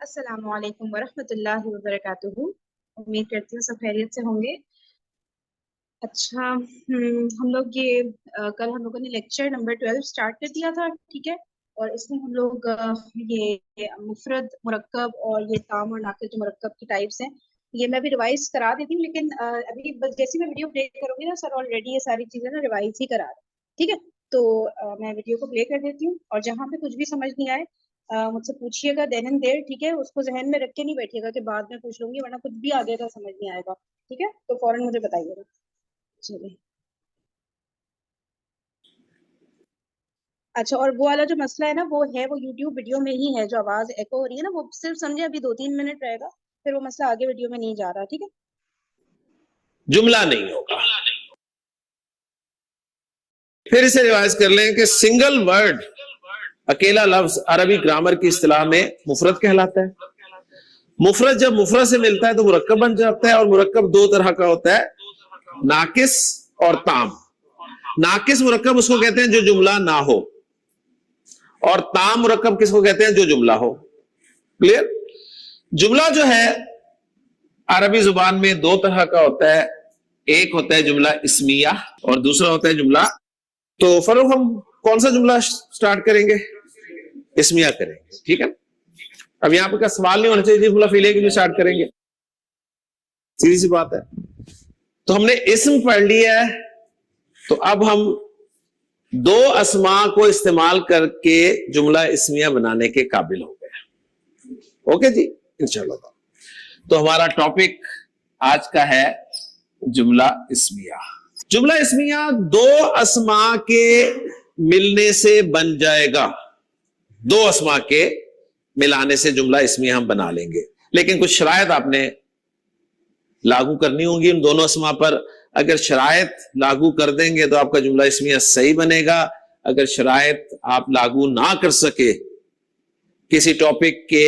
السلام علیکم ورحمۃ اللہ وبرکاتہ. امید کرتی ہوں سب خیریت سے ہوں گے. اچھا، ہم لوگ کل ہم لوگوں نے لیکچر نمبر 12 اسٹارٹ کر دیا تھا، ٹھیک ہے. اور اس میں ہم لوگ یہ مفرد، مرکب اور یہ تام اور ناقص جو مرکب کی ٹائپس ہیں، یہ میں بھی ریوائز کرا دیتی ہوں. لیکن ابھی بس جیسے میں ویڈیو پلے کروں گی نا سر، آلریڈی یہ ساری چیزیں نا ریوائز ہی کرا رہے ہیں، ٹھیک ہے. تو میں ویڈیو کو پلے کر دیتی ہوں، اور جہاں پہ کچھ بھی سمجھ نہیں آئے مجھ سے پوچھیے گا دین اینڈ دیر، ٹھیک ہے. اس کو ذہن میں رکھ کے نہیں بیٹھیے گا کہ بعد میں پوچھ لوں گی، ورنہ کچھ بھی آگے کا سمجھ نہیں آئے گا، ٹھیک ہے. تو فوراً مجھے بتائیے گا. چلیے. اچھا، اور وہ والا جو مسئلہ ہے نا، وہ یوٹیوب ویڈیو میں ہی ہے، جو آواز ایکو ہو رہی ہے نا، وہ صرف سمجھے ابھی 2-3 منٹ رہے گا، پھر وہ مسئلہ آگے ویڈیو میں نہیں جا رہا، ٹھیک ہے. جملہ نہیں ہوگا. پھر اسے ریوائز کر لیں کہ سنگل ورڈ، اکیلا لفظ عربی گرامر کی اصطلاح میں مفرد کہلاتا ہے. مفرد جب مفرد سے ملتا ہے تو مرکب بن جاتا ہے، اور مرکب دو طرح کا ہوتا ہے، ناقص اور تام. ناقص مرکب اس کو کہتے ہیں جو جملہ نہ ہو، اور تام مرکب کس کو کہتے ہیں جو جملہ ہو. کلیئر؟ جملہ جو ہے عربی زبان میں دو طرح کا ہوتا ہے، ایک ہوتا ہے جملہ اسمیہ اور دوسرا ہوتا ہے جملہ. تو فروغ ہم کون سا جملہ سٹارٹ کریں گے؟ اسمیہ کریں گے، ٹھیک ہے. اب یہاں پہ کا سوال نہیں ہونا چاہیے جملہ فعلیہ کے لیے سٹارٹ کریں گے، سیدھی سی بات ہے. تو ہم نے اسم پڑھ لیا ہے، تو اب ہم دو اسماء کو استعمال کر کے جملہ اسمیہ بنانے کے قابل ہو گئے. اوکے جی، انشاءاللہ. تو ہمارا ٹاپک آج کا ہے جملہ اسمیہ. جملہ اسمیہ دو اسماء کے ملنے سے بن جائے گا. دو اسماء کے ملانے سے جملہ اسمیہ ہم بنا لیں گے، لیکن کچھ شرائط آپ نے لاگو کرنی ہوں گی ان دونوں اسماء پر. اگر شرائط لاگو کر دیں گے تو آپ کا جملہ اسمیہ صحیح بنے گا. اگر شرائط آپ لاگو نہ کر سکے کسی ٹاپک کے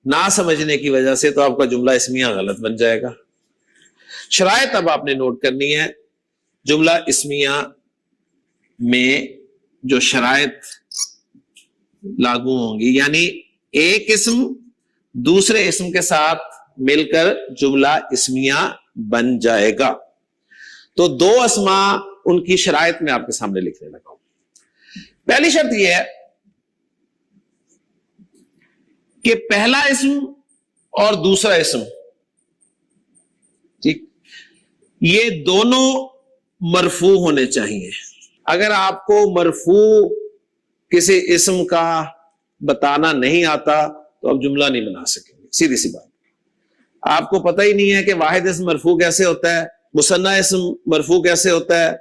نہ سمجھنے کی وجہ سے، تو آپ کا جملہ اسمیہ غلط بن جائے گا. شرائط اب آپ نے نوٹ کرنی ہے. جملہ اسمیہ میں جو شرائط لاگو ہوں گی، یعنی ایک اسم دوسرے اسم کے ساتھ مل کر جملہ اسمیہ بن جائے گا. تو دو اسماء ان کی شرائط میں آپ کے سامنے لکھنے لگا ہوں. پہلی شرط یہ ہے کہ پہلا اسم اور دوسرا اسم، ٹھیک، یہ دونوں مرفوع ہونے چاہیے. اگر آپ کو مرفوع کسی اسم کا بتانا نہیں آتا تو آپ جملہ نہیں بنا سکیں گے. سیدھی سی بات. آپ کو پتہ ہی نہیں ہے کہ واحد اسم مرفوع کیسے ہوتا ہے، مثنیٰ اسم مرفوع کیسے ہوتا ہے،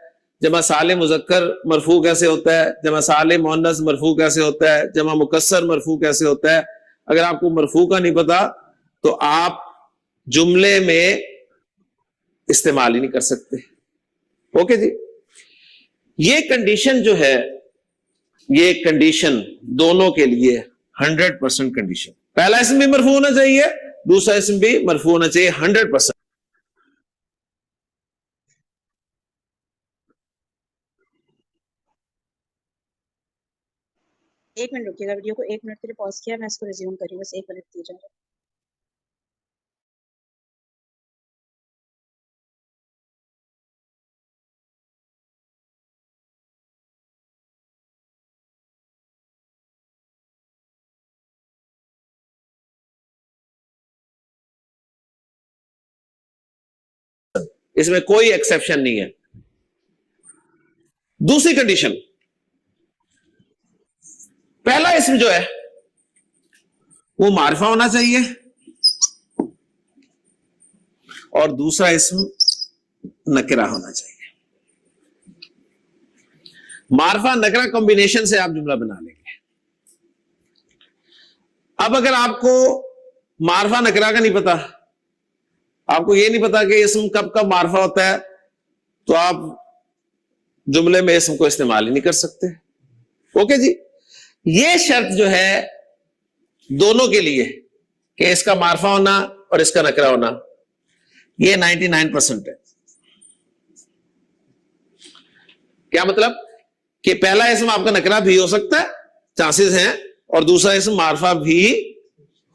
جمع سالم مذکر مرفوع کیسے ہوتا ہے، جمع سالم مؤنث مرفوع کیسے ہوتا ہے، جمع مکسر مرفوع کیسے ہوتا ہے. اگر آپ کو مرفوع کا نہیں پتا تو آپ جملے میں استعمال ہی نہیں کر سکتے. اوکے جی. یہ کنڈیشن جو ہے، یہ کنڈیشن دونوں کے لیے 100% کنڈیشن. پہلا اسم بھی مرفوع ہونا چاہیے، دوسرا اسم بھی مرفوع ہونا چاہیے 100%. ایک منٹ رکیے گا، ویڈیو کو 1 منٹ کے لیے پاز کیا، میں اس کو ریزیوم کری، بس 1 منٹ دیجیے. اس میں کوئی ایکسیپشن نہیں ہے. دوسری کنڈیشن، پہلا اسم جو ہے وہ معرفہ ہونا چاہیے اور دوسرا اسم نکرہ ہونا چاہیے. معرفہ نکرہ کمبینیشن سے آپ جملہ بنا لیں گے. اب اگر آپ کو معرفہ نکرہ کا نہیں پتا، آپ کو یہ نہیں پتا کہ اسم کب کب معرفہ ہوتا ہے، تو آپ جملے میں اسم کو استعمال ہی نہیں کر سکتے. اوکے جی. یہ شرط جو ہے دونوں کے لیے کہ اس کا معرفہ ہونا اور اس کا نکرہ ہونا، یہ 99% ہے. کیا مطلب؟ کہ پہلا اسم آپ کا نکرہ بھی ہو سکتا ہے، چانسز ہیں، اور دوسرا اسم معرفہ بھی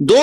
2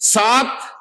7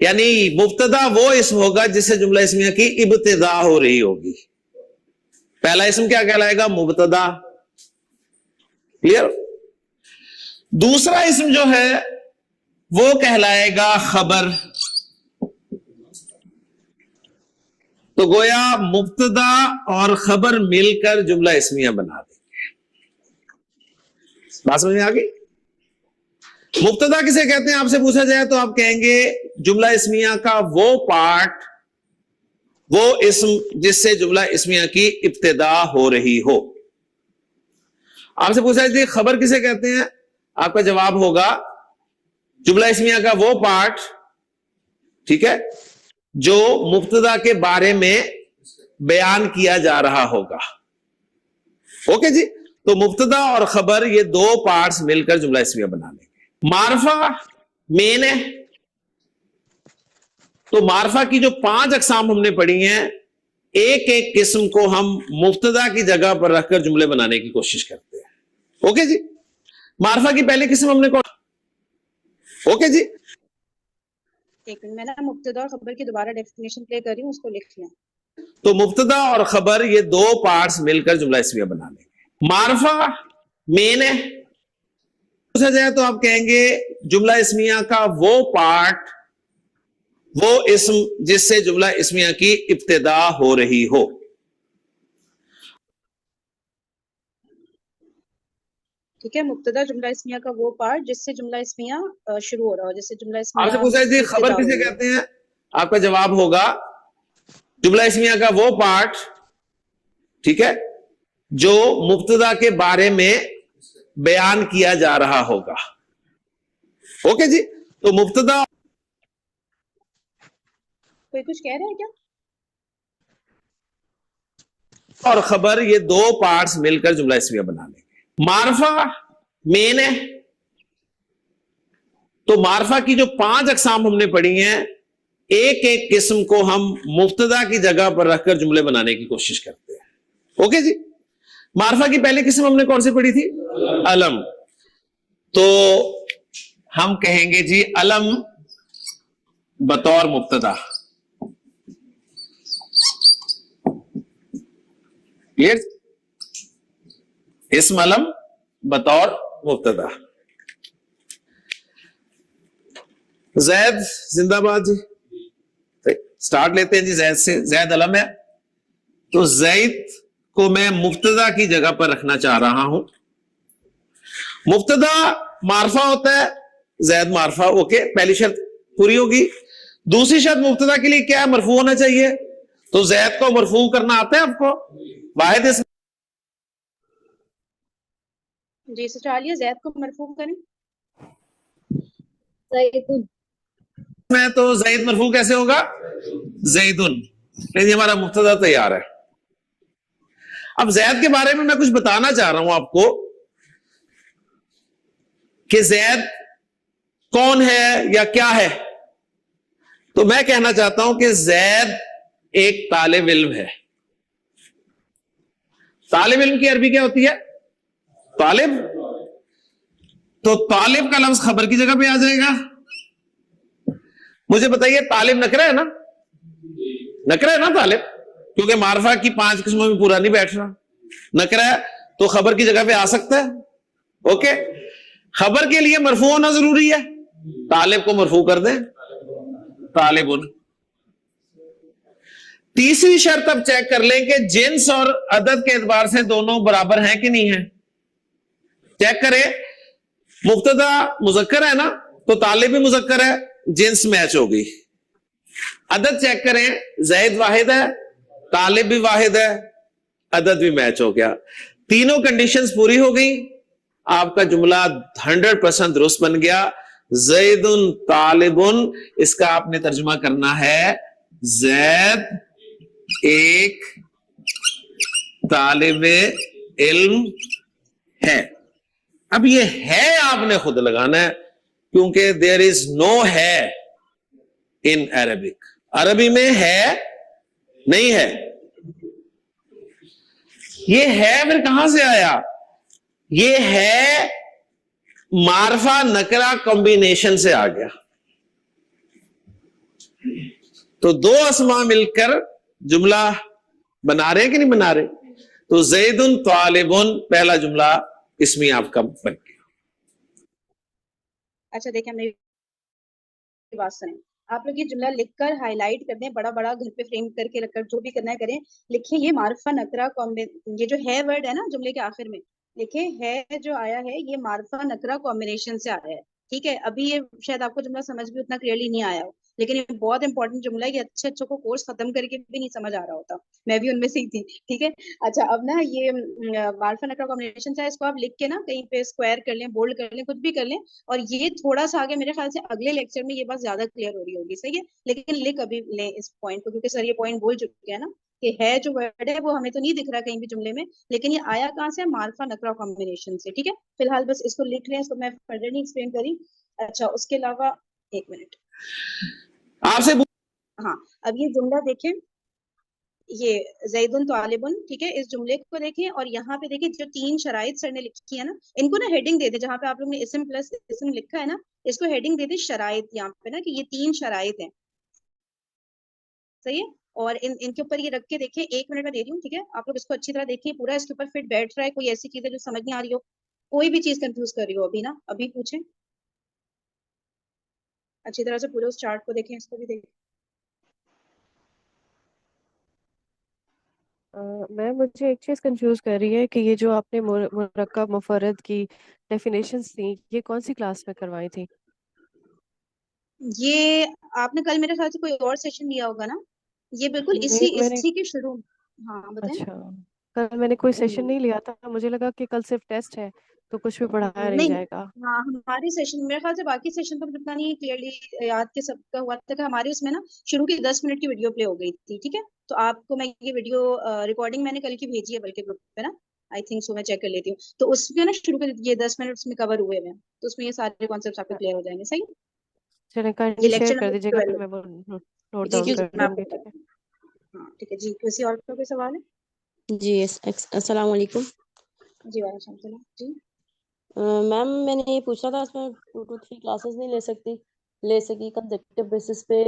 یعنی مبتدا وہ اسم ہوگا جس سے جملہ اسمیہ کی ابتدا ہو رہی ہوگی. پہلا اسم کیا کہلائے گا؟ مبتدا. کلیئر؟ دوسرا اسم جو ہے وہ کہلائے گا خبر. تو گویا مبتدا اور خبر مل کر جملہ اسمیہ بنا دیں گے. بات سمجھ میں آ گئی؟ مبتدا کسے کہتے ہیں آپ سے پوچھا جائے تو آپ کہیں گے جملہ اسمیہ کا وہ پارٹ، وہ اسم جس سے جملہ اسمیہ کی ابتدا ہو رہی ہو. آپ سے پوچھا جائے خبر کسے کہتے ہیں، آپ کا جواب ہوگا جملہ اسمیہ کا وہ پارٹ، ٹھیک ہے، جو مبتدا کے بارے میں بیان کیا جا رہا ہوگا. اوکے جی. تو مبتدا اور خبر یہ دو پارٹس مل کر جملہ اسمیہ بنا لیں گے. معرفہ مین ہے. تو معرفہ کی جو 5 اقسام ہم نے پڑھی ہیں، ایک ایک قسم کو ہم مبتدا کی جگہ پر رکھ کر جملے بنانے کی کوشش کرتے ہیں. اوکے جی. معرفہ کی پہلی قسم ہم نے کون؟ اوکے جی. ایک منٹ، میں نا مبتدا اور خبر کی دوبارہ ڈیفینیشن پلے کر رہی ہوں، اس کو لکھ لیں. تو مبتدا اور خبر یہ دو پارٹس مل کر جملہ اسمیہ بنا لیں گے. معرفہ مین ہے. پوچھا جائے تو آپ کہیں گے جملہ اسمیہ کا وہ پارٹ، وہ اسم جس سے جملہ اسمیہ کی ابتدا ہو رہی ہو. ٹھیک ہے، مبتدا جملہ اسمیہ کا وہ پارٹ جس سے جملہ اسمیہ شروع ہو رہا ہو، جس سے جملہ اسمیہ آپ سے پوچھا جائے خبر کسے کہتے ہیں، آپ کا جواب ہوگا جملہ اسمیہ کا وہ پارٹ، ٹھیک ہے، جو مبتدا کے بارے میں بیان کیا جا رہا ہوگا. اوکے جی. تو مبتدا کوئی کچھ کہہ رہا ہے کیا؟ اور خبر یہ دو پارٹس مل کر جملہ اسمیہ بنا لیں گے. معرفہ مین ہے. تو معرفہ کی جو 5 اقسام ہم نے پڑھی ہیں، ایک ایک قسم کو ہم مبتدا کی جگہ پر رکھ کر جملے بنانے کی کوشش کرتے ہیں. اوکے جی. معرفہ کی پہلی قسم ہم نے کون سی پڑھی تھی؟ علم. تو ہم کہیں گے جی علم بطور مبتدا. اسم علم بطور مبتدا. زید زندہ باد جی. سٹارٹ لیتے ہیں جی زید سے. زید علم ہے، تو زید کو میں مبتدا کی جگہ پر رکھنا چاہ رہا ہوں. مبتدا معرفہ ہوتا ہے، زید معرفہ. اوکے، پہلی شرط پوری ہوگی. دوسری شرط مبتدا کے لیے کیا ہے؟ مرفوع ہونا چاہیے. تو زید کو مرفوع کرنا آتا ہے آپ کو؟ واحد اسم جی سر، چالیے زید کو مرفوع کریں. میں تو زید مرفوع کیسے ہوگا؟ زیدن. لیکن ہمارا مبتدا تیار ہے. اب زید کے بارے میں کچھ بتانا چاہ رہا ہوں آپ کو کہ زید کون ہے یا کیا ہے. تو میں کہنا چاہتا ہوں کہ زید ایک طالب علم ہے. طالب علم کی عربی کیا ہوتی ہے؟ طالب. تو طالب کا لفظ خبر کی جگہ پہ آ جائے گا. مجھے بتائیے طالب نکرہ ہے نا؟ نکرہ ہے نا طالب؟ کیونکہ معرفہ کی 5 قسموں میں پورا نہیں بیٹھ رہا. نکرہ ہے تو خبر کی جگہ پہ آ سکتا ہے. اوکے. خبر کے لیے مرفوع ہونا ضروری ہے. طالب کو مرفوع کر دیں، طالبن. تیسری شرط اب چیک کر لیں کہ جنس اور عدد کے اعتبار سے دونوں برابر ہیں کہ نہیں ہیں. چیک کریں. مبتدا مذکر ہے نا، تو طالب بھی مذکر ہے، جنس میچ ہوگی. عدد چیک کریں، زید واحد ہے، طالب بھی واحد ہے، عدد بھی میچ ہو گیا. تینوں کنڈیشنز پوری ہو گئی. آپ کا جملہ 100% درست بن گیا. زید طالبن. اس کا آپ نے ترجمہ کرنا ہے زید ایک طالب علم ہے. اب یہ ہے آپ نے خود لگانا ہے، کیونکہ دیر از نو ہے ان عربک. عربی میں ہے نہیں ہے. یہ ہے پھر کہاں سے آیا؟ یہ ہے معرفہ نکرہ کمبینیشن سے آ گیا. تو دو اسما مل کر جملہ بنا رہے ہیں کہ نہیں بنا رہے؟ تو زیدن طالبن پہلا جملہ اسمی آپ کا بن گیا. اچھا دیکھیں میری بات سنیں, آپ لوگ یہ جملہ لکھ کر ہائی لائٹ کر دیں, بڑا بڑا گھر پہ فریم کر کے رکھ کر جو بھی کرنا ہے کریں. لکھیں یہ معرفہ نکرہ یہ جو ہے ورڈ ہے نا جملے کے آخر میں, لکھیں ہے جو آیا ہے یہ معرفہ نکرہ کمبینیشن سے آیا ہے. ٹھیک ہے, ابھی یہ شاید آپ کو جملہ سمجھ بھی اتنا کلیئرلی نہیں آیا ہو, لیکن یہ بہت انپورٹنٹ جملہ ہے. یہ اچھے اچھوں کو کورس ختم کر کے بھی نہیں سمجھ آ رہا ہوتا, میں بھی ان میں سے ہی تھی. ٹھیک ہے, اچھا اب نا یہ معرفہ نکرہ کمبینیشن سے اس کو آپ لکھ کے نا کہیں پہ اسکوائر کر لیں, بولڈ کر لیں, کچھ بھی کر لیں. اور یہ تھوڑا سا آگے میرے خیال سے اگلے لیکچر میں یہ بات زیادہ کلیئر ہو رہی ہوگی. صحیح ہے, لیکن لکھ ابھی لیں اس پوائنٹ کو, کیونکہ سر یہ پوائنٹ بول چکے ہیں نا کہ ہے جو ورڈ ہے وہ ہمیں تو نہیں دکھ رہا کہیں بھی جملے میں, لیکن یہ آیا کہاں سے؟ معرفہ نکرہ کمبینیشن سے. ٹھیک ہے, فی الحال بس اس کو لکھ لیں, اس کو میں فردر نہیں ایکسپلین کری. اچھا اس کے علاوہ ایک منٹ آپ سے ہاں, اب یہ جملہ دیکھیں, یہ زیدن طالبن, ٹھیک ہے, اس جملے کو دیکھیں اور یہاں پہ دیکھیں جو تین شرائط سر نے لکھی ہے نا, ان کو نا ہیڈنگ دے دیں. جہاں پہ آپ لوگ نے اسم پلس اسم لکھا ہے نا, اس کو ہیڈنگ دے دیں شرائط یہاں پہ نا, کہ یہ تین شرائط ہیں. صحیح ہے, اور ان کے اوپر یہ رکھ کے دیکھیں. 1 منٹ میں دے رہی ہوں, ٹھیک ہے, آپ لوگ اس کو اچھی طرح دیکھیں, پورا اس کے اوپر فٹ بیٹھ رہا ہے. کوئی ایسی چیز ہے جو سمجھ نہیں آ رہی ہو, کوئی بھی چیز کنفیوز کر رہی ہو ابھی نا, ابھی پوچھیں اچھی طرح سے پورے اس چارٹ کو دیکھیں, اس کو بھی دیکھیں. میم مجھے ایک چیز کنفیوز کر رہی ہے کہ یہ جو آپ نے مرکب مفرد کی ڈیفینیشنز تھیں یہ کون سی کلاس میں کروائی تھی؟ یہ آپ نے کل میرے خیال سے کوئی اور سیشن لیا ہوگا نا, یہ بالکل نہیں میں نے اسی کے شروع. ہاں بتائیں. اچھا کل میں نے کوئی سیشن نہیں لیا تھا, مجھے لگا کہ کل صرف ٹیسٹ ہے تو کچھ بھی پڑھایا نہیں نہیں, جائے گا. ہاں ہماری سیشن میرے خیال سے باقی سیشن تو اتنا نہیں کلیئرلی یاد کے سب کا ہوا تھا, کہ ہماری اس میں نا شروع کی 10 منٹ کی ویڈیو پلے ہو گئی تھی. ٹھیک ہے, تو آپ کو میں یہ ویڈیو ریکارڈنگ میں نے کل کی بھیجی ہے بلکہ گروپ پہ نا, آئی تھنک سو, میں چیک کر لیتی ہوں. تو اس میں نا شروع کے یہ 10 منٹ اس میں کور ہوئے ہیں, تو اس میں یہ سارے کانسیپٹس آپ کو کلیئر ہو جائیں گے. صحیح, چلیں یہ کائنڈلی شیئر لیکچر کر نمبر دیجیے گا, پھر 12. میں وہ نوٹ جی ڈاؤن جی کر میں آپ لوں کو گی. ٹھیک ہے, ہاں ٹھیک ہے جی. کسی اور کا کوئی سوال ہے؟ جی السلام علیکم جی وعلیکم السلام. جی میم میں نے یہ پوچھا تھا, اس میں 2 to 3 کلاسز نہیں لے سکی کنزیکٹیو بیسس پہ.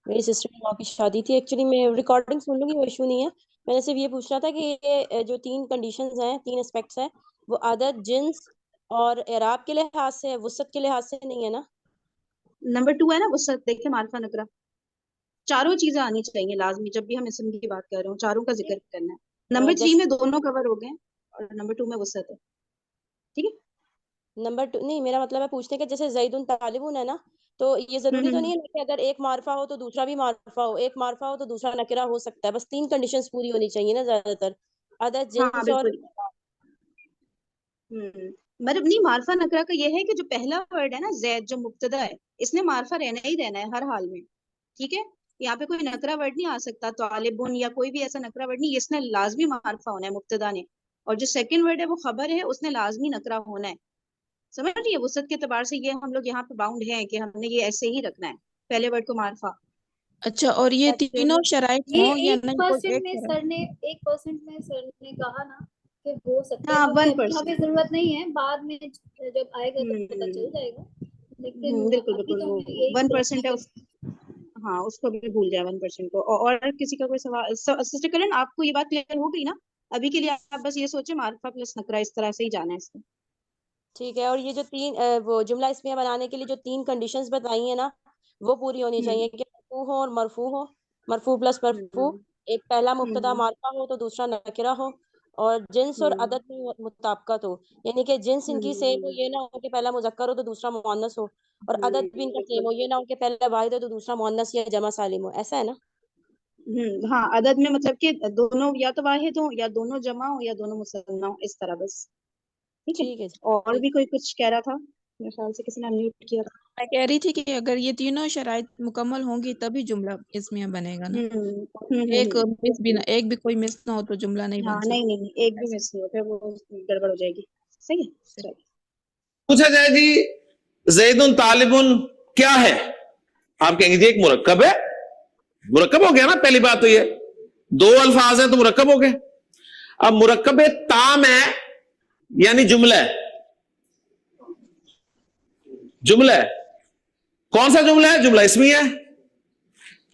میری سسٹر ان لاء کی شادی تھی, ایکچولی میں ریکارڈنگ سن لوں گی, وہ ایشو نہیں ہے. میں نے صرف یہ پوچھنا تھا کہ یہ جو 3 کنڈیشنز ہیں, 3 اسپیکٹس ہیں, وہ عدد, جنس اور اعراب کے لحاظ سے, وسعت کے لحاظ سے نہیں ہے نا؟ نمبر 2 ہے نا وسعت, دیکھیں معرفہ نکرہ, چاروں چیزیں آنی چاہیے لازمی جب بھی ہم اسم کی بات کر رہے ہوں, چاروں کا ذکر کرنا ہے. نمبر 3 میں دونوں کور ہو گئے, اور نمبر 2 میں وسعت ہے. ٹھیک ہے, نمبر 2 نہیں, میرا مطلب ہے پوچھنے کہ جیسے زیدن طالبن ہے نا, تو یہ ضروری تو نہیں ہے کہ اگر ایک معرفہ ہو تو دوسرا بھی معرفہ ہو, ایک معرفہ ہو تو دوسرا نکرہ ہو سکتا ہے, بس 3 کنڈیشنز پوری ہونی چاہیے نا زیادہ تر, عدد, ہاں جنس اور بالکل. مطلب نہیں, معرفہ نکرہ کا یہ ہے کہ جو پہلا ورڈ ہے نا زید, جو مبتدا ہے, اس نے معرفہ رہنا ہی رہنا ہے ہر حال میں. ٹھیک ہے, یہاں پہ کوئی نکرہ ورڈ نہیں آ سکتا, طالبن یا کوئی بھی ایسا نکرہ ورڈ نہیں, اس نے لازمی معرفہ ہونا ہے مبتدا نے. اور جو سیکنڈ ورڈ ہے وہ خبر ہے, اس نے لازمی نکرہ ہونا ہے. سمجھ رہی ہے, وسعت کے اعتبار سے یہ ہم لوگ یہاں پہ باؤنڈ ہیں کہ ہم نے یہ ایسے ہی رکھنا ہے, پہلے ورڈ کو معرفہ. اچھا, اور یہ تینوں شرائط یہ ہوں یا نہیں, کوئی 1% ایک میں شرائط؟ سر نے 1% میں سر نے کہا نا کہ ہو سکتا ہے, ہاں کیونکہ ابھی 1%. ہمیں ضرورت نہیں ہے, بعد میں جب آئے گا تو پتہ چل جائے گا, لیکن بالکل ابھی بالکل, تو وہ ہمیں یہی 1% سوچنا ہے ہے اس, ہاں اس کو بھی بھول جائے 1% کو. اور کسی کا کوئی سوال؟ سسٹر کرن آپ کو یہ بات کلیئر ہو گئی نا؟ ابھی کے لیے آپ بس یہ سوچیں معرفہ پلس نکرہ اس طرح سے ہی جانا ہے اس کو. ٹھیک ہے, اور یہ جو 3 وہ جملہ اسمیہ بنانے کے لیے جو 3 کنڈیشنز بتائی ہیں نا, وہ پوری ہونی چاہیے کہ مرفوع ہو اور مرفوع ہو, مرفوع پلس مرفوع, ایک پہلا مبتدا معرفہ ہو تو دوسرا نکرہ ہو, اور جنس اور عدد میں مطابقت ہو, یعنی کہ جنس ان کی سیم ہو, یہ نہ ہو کہ پہلا مذکر ہو تو دوسرا مؤنث ہو, اور عدد بھی ان کا سیم ہو, یہ نہ ہو کہ پہلا واحد ہو تو دوسرا مؤنث یا جمع سالم ہو. ایسا ہے نا؟ ہاں, عدد میں مطلب کہ دونوں یا تو واحد ہوں یا دونوں جمع ہو یا دونوں مثنیٰ ہو, اس طرح بس. ٹھیک ہے, ٹھیک ہے جی. اور بھی کوئی کچھ کہہ رہا تھا؟ میرے خیال سے کسی نے انمیوٹ کیا تھا. میں کہہ رہی تھی کہ اگر یہ تینوں شرائط مکمل ہوں گی تبھی جملہ اسمیہ بنے گا نا, ایک مس بھی نہ, ایک بھی کوئی مس نہ ہو تو جملہ نہیں ہاں بن نہیں سکتا. نہیں, ایک بھی مس نہیں ہو, پھر وہ گڑبڑ ہو جائے گی. صحیح ہے, چلیے. پوچھا جائے جی زیدن طالبن کیا ہے, آپ کہیں گے جی ایک مرکب ہے. مرکب ہو گیا نا, پہلی بات تو یہ 2 الفاظ ہیں تو مرکب ہو گئے. اب مرکب تام ہے یعنی جملہ ہے, جملہ ہے. کون سا جملہ ہے؟ جملہ اسمیہ ہے.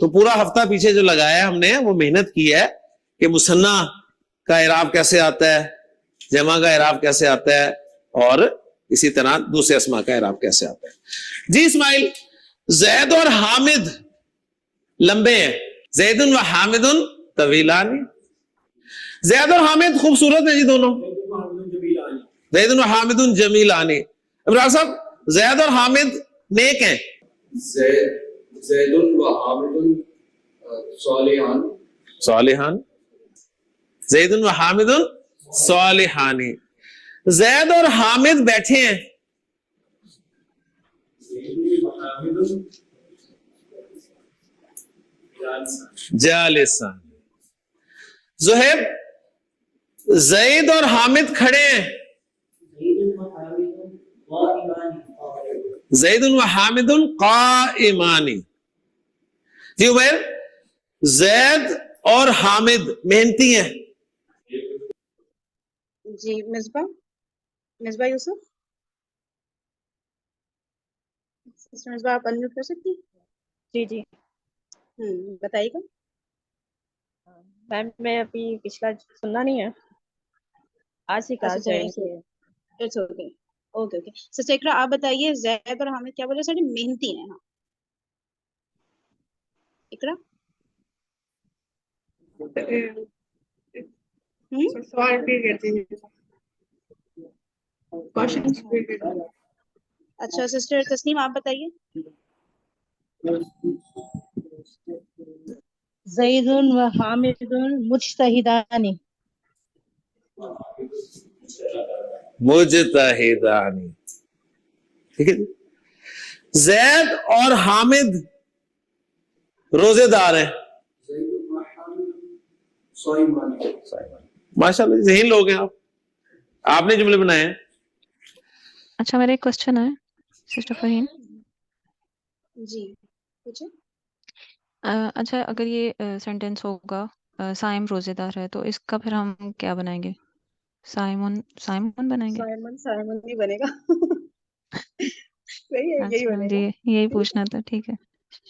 تو پورا ہفتہ پیچھے جو لگایا ہم نے وہ محنت کی ہے کہ مثنیٰ کا اعراب کیسے آتا ہے, جمع کا اعراب کیسے آتا ہے, اور اسی طرح دوسرے اسماء کا اعراب کیسے آتا ہے. جی اسماعیل, زید اور حامد لمبے ہیں, زید و حامد طویلان. زید اور حامد خوبصورت ہیں جی دونوں, زید و حامد جمیلان. ابراہیم صاحب, زید اور حامد نیک ہیں. زید و حامد صالحان. صالحان, زید و حامد صالحان. زید اور حامد بیٹھے ہیں. جالسان. زہیب, زید اور حامد کھڑے ہیں. زید و حامد قائمانی. جی عمیر, زید اور حامد محنتی ہیں. جی مصباح یوسف, سسٹر مصباح آپ انمیوٹ کر سکتی ہیں؟ جی بتائیے گا. میم میں ابھی پچھلا سننا نہیں ہے, آج ہی کلاس جوائن کی ہے. اوکے. سسٹر اقرا آپ بتائیے, زید اور حامد کیا بولے سر محنتی ہیں؟ ہاں اقرا. اچھا سسٹر تسنیم آپ بتائیے. زید و حامد مجتہدان. مجتہدان. ٹھیک ہے جی. زید اور حامد روزے دار ہیں. ماشاء اللہ ذہین لوگ ہیں آپ نے جملے بنائے ہیں. اچھا میرا ایک کوشچن ہے سسٹر فہیم. جی پوچھیں. اچھا اگر یہ سینٹینس ہوگا سائم روزے دار ہے تو اس کا پھر ہم کیا بنائیں گے؟ سائمن بنائیں گے. سائمن بھی بنے گا. صحیح ہے, یہی اچھا بنے جی گا. یہی پوچھنا تھا. ٹھیک ہے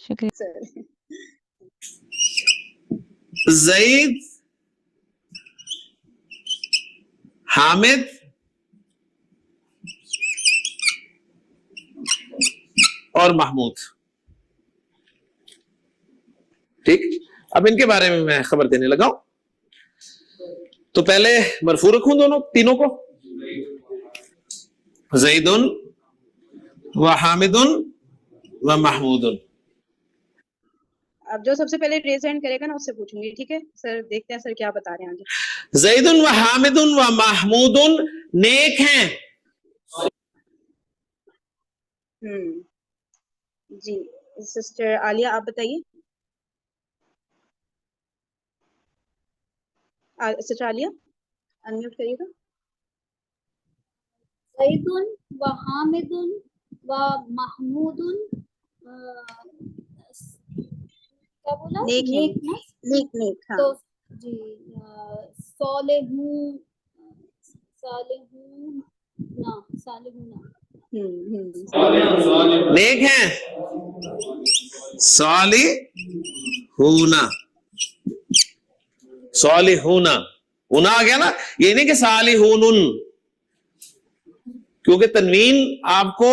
شکریہ. زید, حامد, اور محمود. ٹھیک, اب ان کے بارے میں میں خبر دینے لگا ہوں. تو پہلے مرفوع رکھوں دونوں تینوں کو, زید و حامد و محمود. اب جو سب سے پہلے ریز ہینڈ کرے گا نا اس سے پوچھوں گی. ٹھیک ہے سر, دیکھتے ہیں سر کیا بتا رہے ہیں آگے. زید و حامد و محمود نیک ہیں. جی سسٹر عالیہ آپ بتائیے. سسٹر عالیہ انمیوٹ کریے گا. زید و حامد و محمود کیا بولا؟ نیک. ہاں تو جی صالحون. نیک ہیں. صالحون. صالحون ہونا آ گیا نا, یہ نہیں کہ صالحون, کیونکہ تنوین آپ کو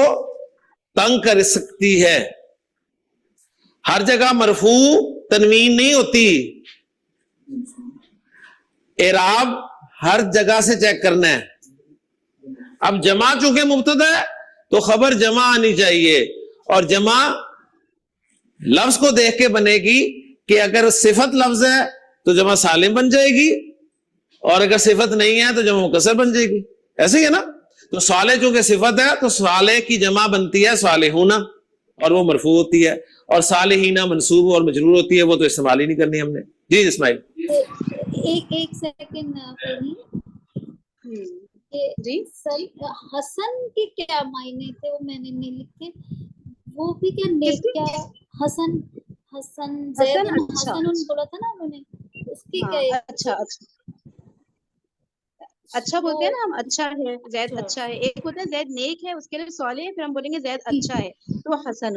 تنگ کر سکتی ہے. ہر جگہ مرفوع تنوین نہیں ہوتی. اعراب ہر جگہ سے چیک کرنا ہے. اب جمع چونکہ مبتدا ہے تو خبر جمع آنی چاہیے, اور جمع لفظ کو دیکھ کے بنے گی کہ اگر صفت لفظ ہے تو جمع سالم بن جائے گی, اور اگر صفت نہیں ہے تو جمع مکسر بن جائے گی. ایسے ہی ہے نا. تو صالح چونکہ صفت ہے تو صالح کی جمع بنتی ہے صالحون, اور وہ مرفوع ہوتی ہے, اور صالحین منصوب اور مجرور ہوتی ہے, وہ تو استعمال ہی نہیں کرنی ہم نے. جی اسماعیل. ایک سیکنڈ جی سر, حسن کے کیا معنی تھے وہ میں نے نہیں لکھے. وہ بھی کیا نیک کیا حسن زید حسن بولا تھا نا انہوں نے, اس کی کیا؟ اچھا بولتے ہیں نا ہم, اچھا ہے زید اچھا ہے. ایک ہوتا ہے زید نیک ہے, اس کے لیے صالح ہے, پھر ہم بولیں گے زید اچھا ہے تو حسن.